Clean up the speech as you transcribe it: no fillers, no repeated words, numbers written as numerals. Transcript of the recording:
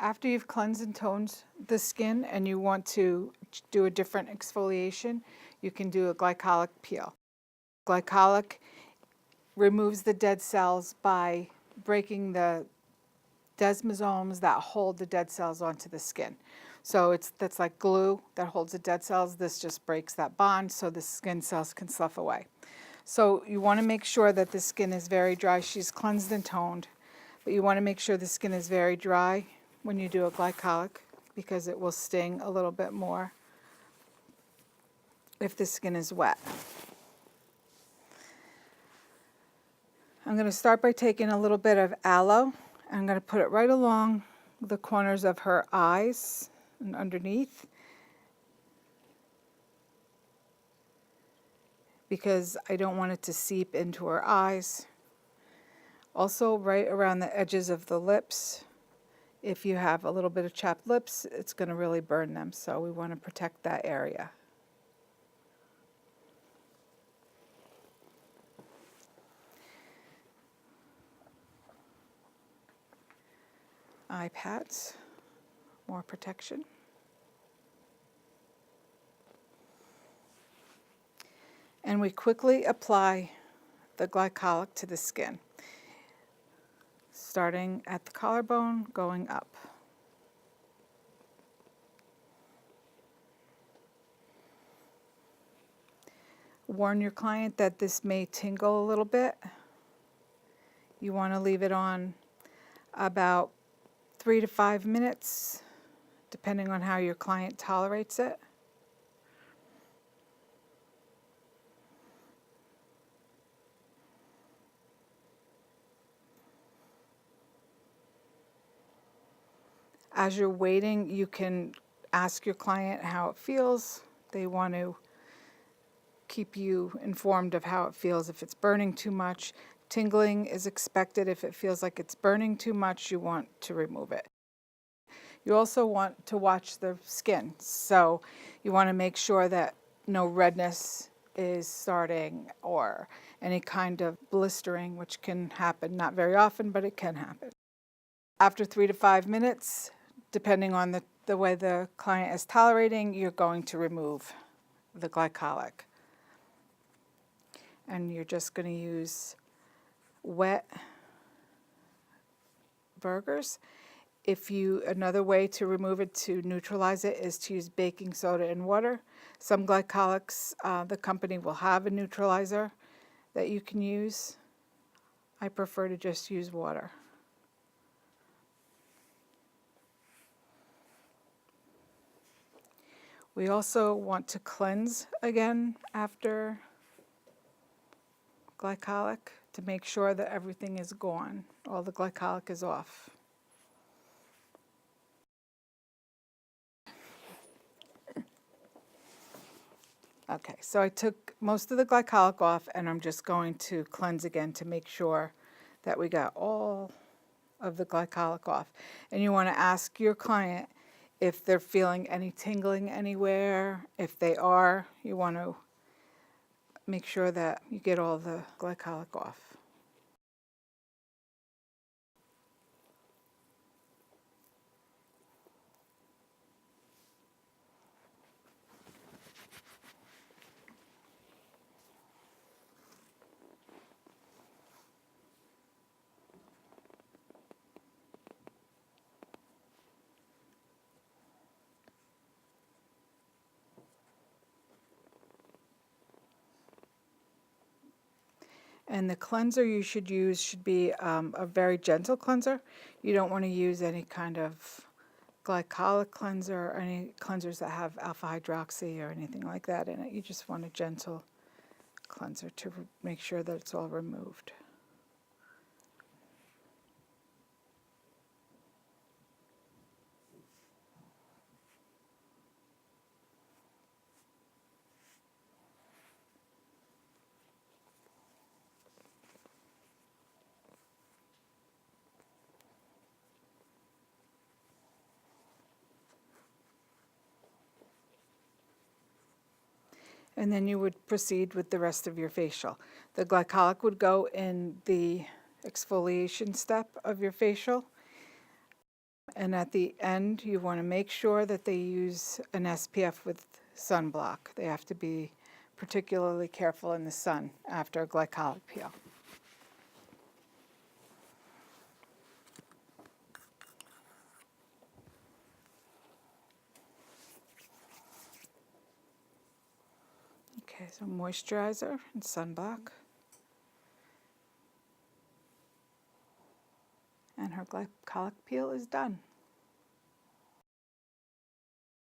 After you've cleansed and toned the skin and you want to do a different exfoliation, you can do a glycolic peel. Glycolic removes the dead cells by breaking the desmosomes that hold the dead cells onto the skin. So that's like glue that holds the dead cells. This just breaks that bond so the skin cells can slough away. So you want to make sure that the skin is very dry. She's cleansed and toned, but you want to make sure the skin is very dry when you do a glycolic because it will sting a little bit more if the skin is wet. I'm going to start by taking a little bit of aloe. I'm going to put it right along the corners of her eyes and underneath because I don't want it to seep into her eyes. Also right around the edges of the lips. If you have a little bit of chapped lips, it's going to really burn them, so we want to protect that area. Eye pads, more protection. And we quickly apply the glycolic to the skin, starting at the collarbone, going up. Warn your client that this may tingle a little bit. You want to leave it on about 3 to 5 minutes, depending on how your client tolerates it. As you're waiting, you can ask your client how it feels. They want to keep you informed of how it feels. If it's burning too much, tingling is expected. If it feels like it's burning too much, you want to remove it. You also want to watch the skin. So you want to make sure that no redness is starting or any kind of blistering, which can happen, not very often, but it can happen. After 3 to 5 minutes, depending on the way the client is tolerating, you're going to remove the glycolic. And you're just going to use wet burgers. Another way to remove it, to neutralize it, is to use baking soda and water. Some glycolics, the company will have a neutralizer that you can use. I prefer to just use water. We also want to cleanse again after glycolic to make sure that everything is gone, all the glycolic is off. Okay, so I took most of the glycolic off and I'm just going to cleanse again to make sure that we got all of the glycolic off. And you want to ask your client if they're feeling any tingling anywhere. If they are, you want to make sure that you get all the glycolic off. And the cleanser you should use should be a very gentle cleanser. You don't want to use any kind of glycolic cleanser or any cleansers that have alpha hydroxy or anything like that in it. You just want a gentle cleanser to make sure that it's all removed. And then you would proceed with the rest of your facial. The glycolic would go in the exfoliation step of your facial. And at the end, you want to make sure that they use an SPF with sunblock. They have to be particularly careful in the sun after a glycolic peel. Okay, so moisturizer and sunblock. And her glycolic peel is done.